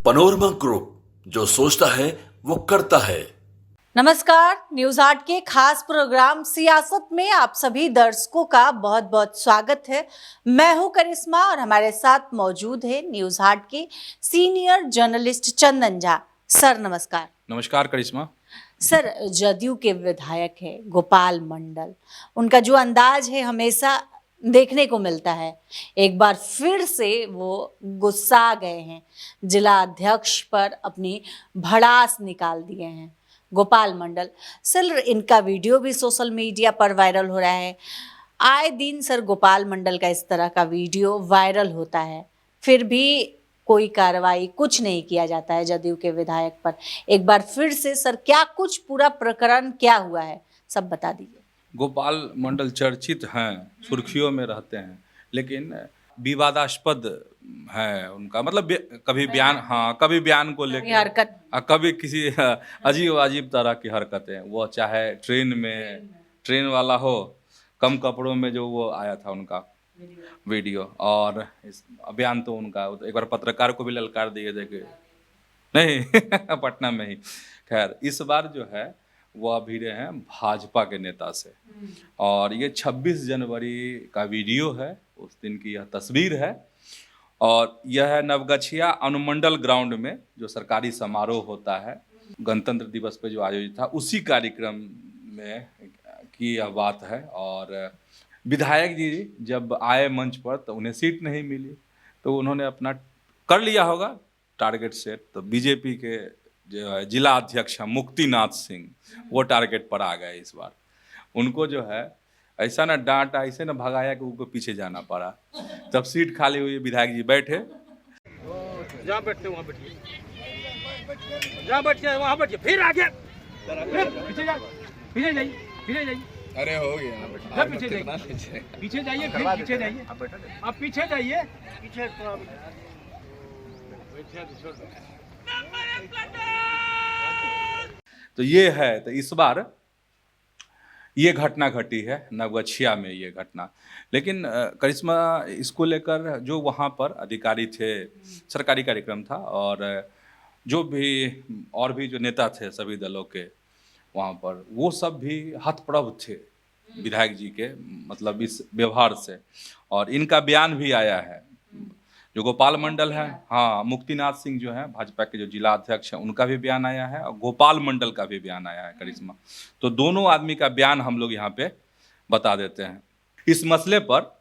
Panorama group, जो सोचता है वो करता है। नमस्कार, न्यूज आर्ट के खास प्रोग्राम सियासत में आप सभी दर्शकों का बहुत बहुत स्वागत है। मैं हूं करिश्मा और हमारे साथ मौजूद है न्यूज आर्ट के senior journalist Chandan Jha. Sir नमस्कार। नमस्कार करिश्मा। सर, जदयू के विधायक है गोपाल मंडल, उनका जो अंदाज है हमेशा देखने को मिलता है। एक बार फिर से वो गुस्सा गए हैं, जिला अध्यक्ष पर अपनी भड़ास निकाल दिए हैं गोपाल मंडल। सर, इनका वीडियो भी सोशल मीडिया पर वायरल हो रहा है। आए दिन सर गोपाल मंडल का इस तरह का वीडियो वायरल होता है, फिर भी कोई कार्रवाई कुछ नहीं किया जाता है जदयू के विधायक पर। एक बार फिर से सर, क्या कुछ पूरा प्रकरण क्या हुआ है, सब बता दीजिए। गोपाल मंडल चर्चित हैं, सुर्खियों में रहते हैं, लेकिन विवादास्पद है उनका मतलब कभी बयान को लेकर हरकत, कभी किसी अजीब अजीब तरह की हरकतें, वो चाहे ट्रेन वाला हो, कम कपड़ों में जो वो आया था उनका वीडियो, और इस बयान तो उनका एक बार पत्रकार को भी ललकार दिए थे कि नहीं पटना में ही। खैर, इस बार जो है वह भिड़े हैं भाजपा के नेता से, और ये 26 जनवरी का वीडियो है, उस दिन की यह तस्वीर है। और यह है नवगछिया अनुमंडल ग्राउंड में जो सरकारी समारोह होता है गणतंत्र दिवस पे जो आयोजित था, उसी कार्यक्रम में की यह बात है। और विधायक जी जब आए मंच पर तो उन्हें सीट नहीं मिली, तो उन्होंने अपना कर लिया होगा टारगेट सेट। तो बीजेपी के जो है जिला अध्यक्ष मुक्तिनाथ सिंह, वो टारगेट पर आ गए इस बार। उनको जो है ऐसा ना डांटा, ऐसे ना भगाया कि उनको पीछे जाना पड़ा। जब सीट खाली हुई, विधायक जी बैठे, जहाँ बैठते वहाँ बैठिए, जहाँ बैठिए वहाँ बैठिए, फिर आगे, फिर पीछे जाइए, पीछे जाइए। अरे हो गया, पीछे जाइए, पीछे जाइए, फिर पीछे जाइए, आप पीछे जाइए, पीछे तो ये है। तो इस बार ये घटना घटी है नवगछिया में, ये घटना। लेकिन करिश्मा, इसको लेकर जो वहाँ पर अधिकारी थे, सरकारी कार्यक्रम था, और जो भी और भी जो नेता थे सभी दलों के वहाँ पर, वो सब भी हतप्रभ थे विधायक जी के मतलब इस व्यवहार से। और इनका बयान भी आया है, जो गोपाल मंडल है, हाँ, मुक्तिनाथ सिंह जो है भाजपा के जो जिला अध्यक्ष हैं, उनका भी बयान आया है, और गोपाल मंडल का भी बयान आया है करिश्मा। तो दोनों आदमी का बयान हम लोग यहाँ पे बता देते हैं। इस मसले पर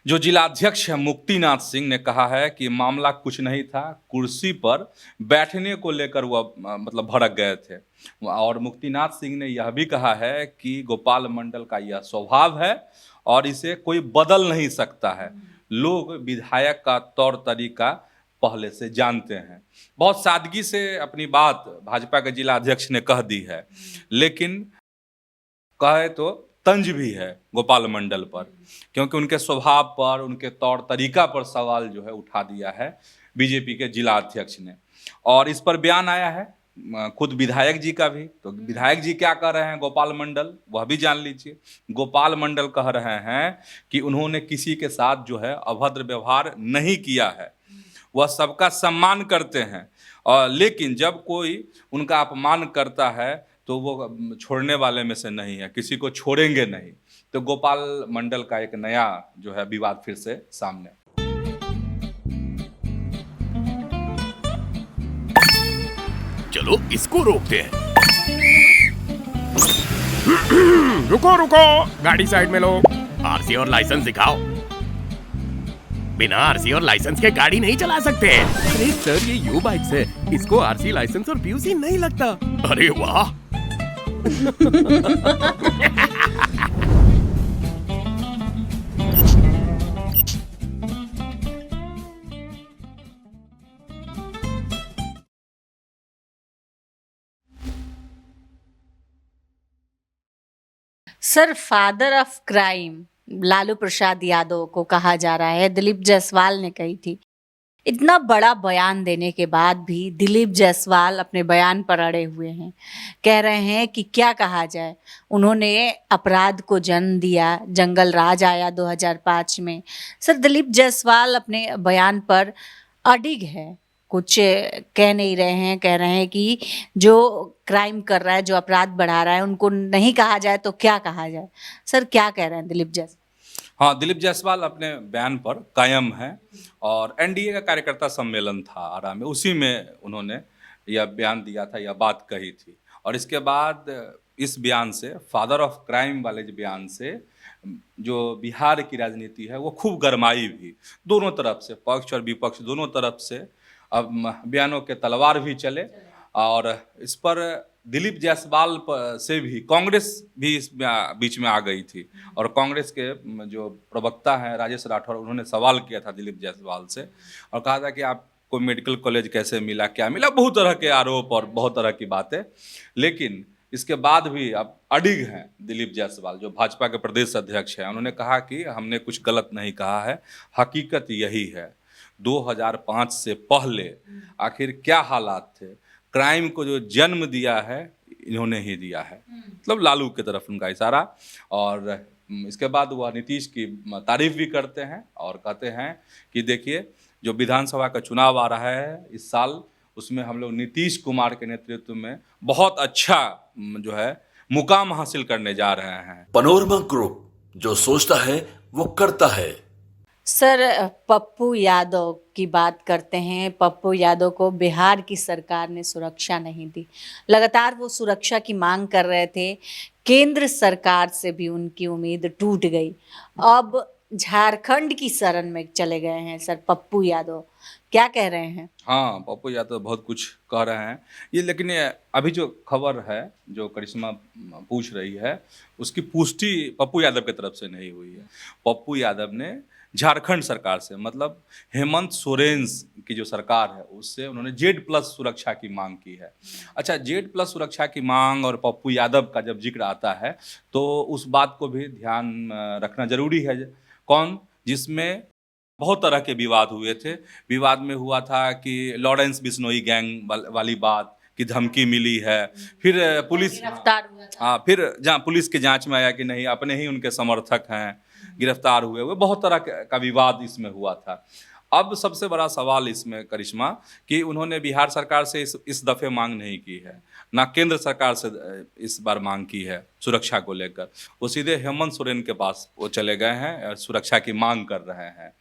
जो जिला अध्यक्ष है मुक्तिनाथ सिंह ने कहा है कि मामला कुछ नहीं था, कुर्सी पर बैठने को लेकर वह मतलब भड़क गए थे। और मुक्तिनाथ सिंह ने यह भी कहा है कि गोपाल मंडल का यह स्वभाव है और इसे कोई बदल नहीं सकता है। लोग विधायक का तौर तरीका पहले से जानते हैं। बहुत सादगी से अपनी बात भाजपा के जिला अध्यक्ष ने कह दी है, लेकिन कहे तो तंज भी है गोपाल मंडल पर, क्योंकि उनके स्वभाव पर, उनके तौर तरीका पर सवाल जो है उठा दिया है बीजेपी के जिला अध्यक्ष ने। और इस पर बयान आया है खुद विधायक जी का भी। तो विधायक जी क्या कह रहे हैं गोपाल मंडल, वह भी जान लीजिए। गोपाल मंडल कह रहे हैं कि उन्होंने किसी के साथ जो है अभद्र व्यवहार नहीं किया है, वह सबका सम्मान करते हैं, और लेकिन जब कोई उनका अपमान करता है तो वो छोड़ने वाले में से नहीं है, किसी को छोड़ेंगे नहीं। तो गोपाल मंडल का एक नया जो है विवाद फिर से सामने। चलो इसको रोकते हैं। रुको रुको, गाड़ी साइड में लो। आरसी और लाइसेंस दिखाओ। बिना आरसी और लाइसेंस के गाड़ी नहीं चला सकते। अरे सर, ये यू बाइक्स है, इसको आरसी, लाइसेंस और पीयूसी नहीं लगता। अरे वाह। Sir, father of crime Lalu Prasad Yadav को कहा जा रहा है, दिलीप जायसवाल ने कही थी। इतना बड़ा बयान देने के बाद भी दिलीप जायसवाल अपने बयान पर अड़े हुए हैं। कह रहे हैं कि क्या कहा जाए, उन्होंने अपराध को जन्म दिया, जंगल राज आया 2005 में। सर, दिलीप जायसवाल अपने बयान पर अडिग है। कुछ कह नहीं रहे हैं, कह रहे हैं कि जो क्राइम कर रहा है, जो अपराध बढ़ा रहा है, उनको नहीं कहा जाए तो क्या कहा जाए। सर क्या कह रहे हैं दिलीप जायसवाल? हाँ, दिलीप जायसवाल अपने बयान पर कायम है और एनडीए का कार्यकर्ता सम्मेलन था आरा में, उसी में उन्होंने यह बयान दिया था, यह बात कही थी। और इसके बाद इस बयान से, फादर ऑफ क्राइम वाले जो बयान से, जो बिहार की राजनीति है वो खूब गरमाई भी, दोनों तरफ से, पक्ष और विपक्ष दोनों तरफ से अब बयानों के तलवार भी चले। और इस पर दिलीप जायसवाल से भी कांग्रेस भी इस बीच में आ गई थी और कांग्रेस के जो प्रवक्ता हैं राजेश राठौर, उन्होंने सवाल किया था दिलीप जायसवाल से और कहा था कि आपको मेडिकल कॉलेज कैसे मिला, क्या मिला, बहुत तरह के आरोप और बहुत तरह की बातें। लेकिन इसके बाद भी अब अडिग हैं दिलीप जायसवाल, जो भाजपा के प्रदेश अध्यक्ष हैं। उन्होंने कहा कि हमने कुछ गलत नहीं कहा है, हकीकत यही है। 2005 से पहले आखिर क्या हालात थे, क्राइम को जो जन्म दिया है इन्होंने ही दिया है, मतलब लालू की तरफ उनका इशारा। और इसके बाद वह नीतीश की तारीफ भी करते हैं और कहते हैं कि देखिए जो विधानसभा का चुनाव आ रहा है इस साल, उसमें हम लोग नीतीश कुमार के नेतृत्व में बहुत अच्छा जो है मुकाम हासिल करने जा रहे हैं। पनोरमा ग्रुप, जो सोचता है वो करता है। सर पप्पू यादव की बात करते हैं। पप्पू यादव को बिहार की सरकार ने सुरक्षा नहीं दी, लगातार वो सुरक्षा की मांग कर रहे थे, केंद्र सरकार से भी उनकी उम्मीद टूट गई। अब झारखंड की शरण में चले गए हैं सर पप्पू यादव, क्या कह रहे हैं? हाँ, पप्पू यादव बहुत कुछ कह रहे हैं ये, लेकिन ये अभी जो खबर है जो करिश्मा पूछ रही है उसकी पुष्टि पप्पू यादव की तरफ से नहीं हुई है। पप्पू यादव ने झारखंड सरकार से, मतलब हेमंत सोरेन की जो सरकार है उससे उन्होंने Z+ सुरक्षा की मांग की है। अच्छा, Z+ सुरक्षा की मांग और पप्पू यादव का जब जिक्र आता है तो उस बात को भी ध्यान रखना जरूरी है। कौन? जिसमें बहुत तरह के विवाद हुए थे। विवाद में हुआ था कि लॉरेंस बिश्नोई गैंग वाली बात की धमकी मिली है, फिर पुलिस गिरफ्तार हुआ था। हाँ, फिर जहाँ पुलिस के जांच में आया कि नहीं अपने ही उनके समर्थक हैं, गिरफ्तार हुए। बहुत तरह का विवाद इसमें हुआ था। अब सबसे बड़ा सवाल इसमें करिश्मा कि उन्होंने बिहार सरकार से इस दफ़े मांग नहीं की है, ना केंद्र सरकार से इस बार मांग की है सुरक्षा को लेकर। वो सीधे हेमंत सोरेन के पास वो चले गए हैं और सुरक्षा की मांग कर रहे हैं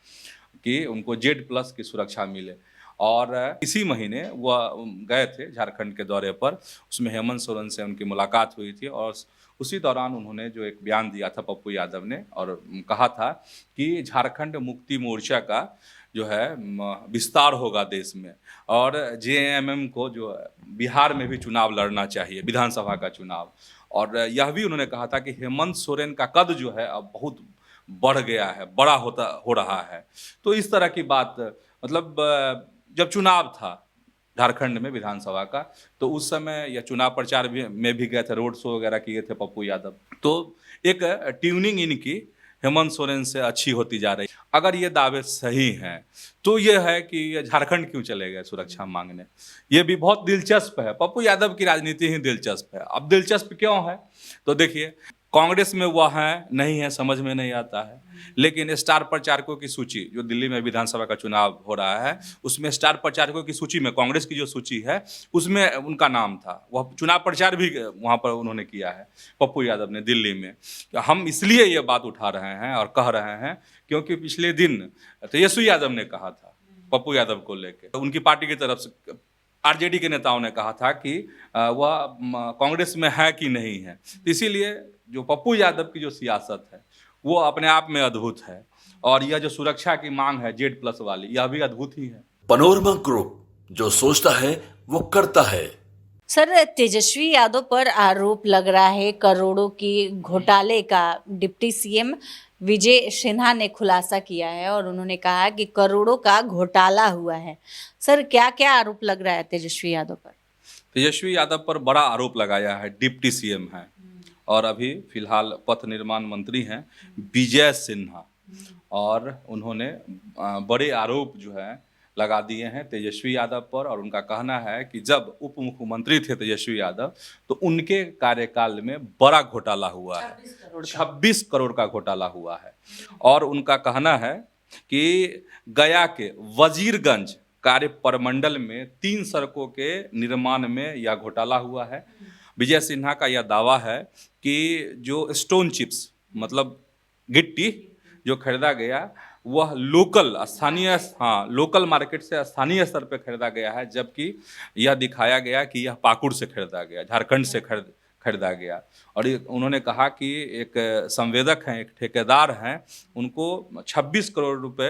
कि उनको Z+ की सुरक्षा मिले। और इसी महीने वह गए थे झारखंड के दौरे पर, उसमें हेमंत सोरेन से उनकी मुलाकात हुई थी और उसी दौरान उन्होंने जो एक बयान दिया था पप्पू यादव ने और कहा था कि झारखंड मुक्ति मोर्चा का जो है विस्तार होगा देश में और JMM को जो बिहार में भी चुनाव लड़ना चाहिए, विधानसभा का चुनाव। और यह भी उन्होंने कहा था कि हेमंत सोरेन का कद जो है अब बहुत बढ़ गया है, बड़ा हो रहा है। तो इस तरह की बात, मतलब जब चुनाव था झारखंड में विधानसभा का, तो उस समय यह चुनाव प्रचार में भी गए थे, रोड शो वगैरह किए थे पप्पू यादव। तो एक ट्यूनिंग इनकी हेमंत सोरेन से अच्छी होती जा रही। अगर ये दावे सही हैं तो ये है कि ये झारखंड क्यों चले गए सुरक्षा मांगने, ये भी बहुत दिलचस्प है। पप्पू यादव की राजनीति ही दिलचस्प है। अब दिलचस्प क्यों है तो देखिए, कांग्रेस में वह है नहीं है, समझ में नहीं आता है। लेकिन स्टार प्रचारकों की सूची, जो दिल्ली में विधानसभा का चुनाव हो रहा है उसमें स्टार प्रचारकों की सूची में कांग्रेस की जो सूची है उसमें उनका नाम था। वह चुनाव प्रचार भी वहाँ पर उन्होंने किया है पप्पू यादव ने दिल्ली में। हम इसलिए ये बात उठा रहे हैं और कह रहे हैं क्योंकि पिछले दिन तेजस्वी यादव ने कहा था पप्पू यादव को लेकर, उनकी पार्टी की तरफ से RJD के नेताओं ने कहा था कि वह कांग्रेस में है कि नहीं है। इसीलिए जो पप्पू यादव की जो सियासत है वो अपने आप में अद्भुत है और यह जो सुरक्षा की मांग है Z+ वाली, यह भी अद्भुत ही है। पनोरमा ग्रुप, जो सोचता है वो करता है। सर तेजस्वी यादव पर आरोप लग रहा है करोड़ों की घोटाले का। डिप्टी CM विजय सिन्हा ने खुलासा किया है और उन्होंने कहा कि करोड़ों का घोटाला हुआ है। सर क्या क्या आरोप लग रहा है तेजस्वी यादव पर? तेजस्वी यादव पर बड़ा आरोप लगाया है, डिप्टी CM है और अभी फिलहाल पथ निर्माण मंत्री हैं विजय सिन्हा, और उन्होंने बड़े आरोप जो है लगा दिए हैं तेजस्वी यादव पर। और उनका कहना है कि जब उप मुख्यमंत्री थे तेजस्वी यादव तो उनके कार्यकाल में बड़ा घोटाला हुआ है, 26 करोड़ का घोटाला हुआ है। और उनका कहना है कि गया के वजीरगंज कार्य प्रमंडल में 3 सड़कों के निर्माण में यह घोटाला हुआ है। विजय सिन्हा का यह दावा है कि जो स्टोन चिप्स मतलब गिट्टी जो खरीदा गया वह लोकल मार्केट से स्थानीय स्तर पर खरीदा गया है, जबकि यह दिखाया गया कि यह पाकुड़ से खरीदा गया, झारखंड से खरीदा गया। और उन्होंने कहा कि एक संवेदक हैं, एक ठेकेदार हैं, उनको 26 करोड़ रुपए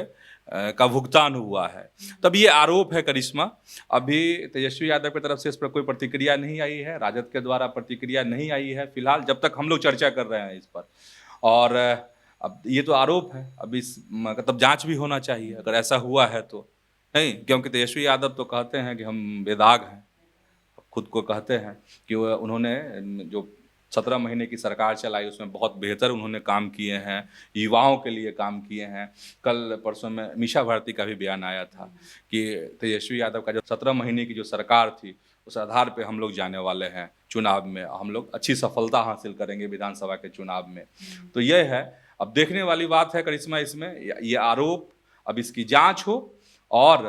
का भुगतान हुआ है। तब ये आरोप है करिश्मा। अभी तेजस्वी यादव की तरफ से इस पर कोई प्रतिक्रिया नहीं आई है, राजद के द्वारा प्रतिक्रिया नहीं आई है फिलहाल, जब तक हम लोग चर्चा कर रहे हैं इस पर। और अब ये तो आरोप है, अब इस मतलब जांच भी होना चाहिए अगर ऐसा हुआ है तो, नहीं, क्योंकि तेजस्वी यादव तो कहते हैं कि हम बेदाग हैं, खुद को कहते हैं कि उन्होंने जो 17 महीने की सरकार चलाई उसमें बहुत बेहतर उन्होंने काम किए हैं, युवाओं के लिए काम किए हैं। कल परसों में मीशा भारती का भी बयान आया था कि तेजस्वी यादव का जो 17 महीने की जो सरकार थी उस आधार पे हम लोग जाने वाले हैं चुनाव में, हम लोग अच्छी सफलता हासिल करेंगे विधानसभा के चुनाव में। तो ये है, अब देखने वाली बात है करिश्मा इसमें, ये आरोप, अब इसकी जांच हो और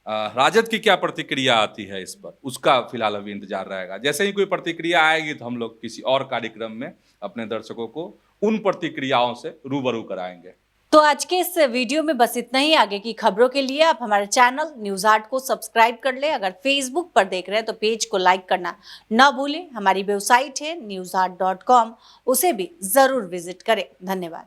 राजद की क्या प्रतिक्रिया आती है इस पर, उसका फिलहाल अभी इंतजार रहेगा। जैसे ही कोई प्रतिक्रिया आएगी तो हम लोग किसी और कार्यक्रम में अपने दर्शकों को उन प्रतिक्रियाओं से रूबरू कराएंगे। तो आज के इस वीडियो में बस इतना ही। आगे की खबरों के लिए आप हमारे चैनल न्यूज 8 को सब्सक्राइब कर ले। अगर फेसबुक पर देख रहे हैं तो पेज को लाइक करना ना भूलें। हमारी वेबसाइट है news8.com, उसे भी जरूर विजिट करें। धन्यवाद।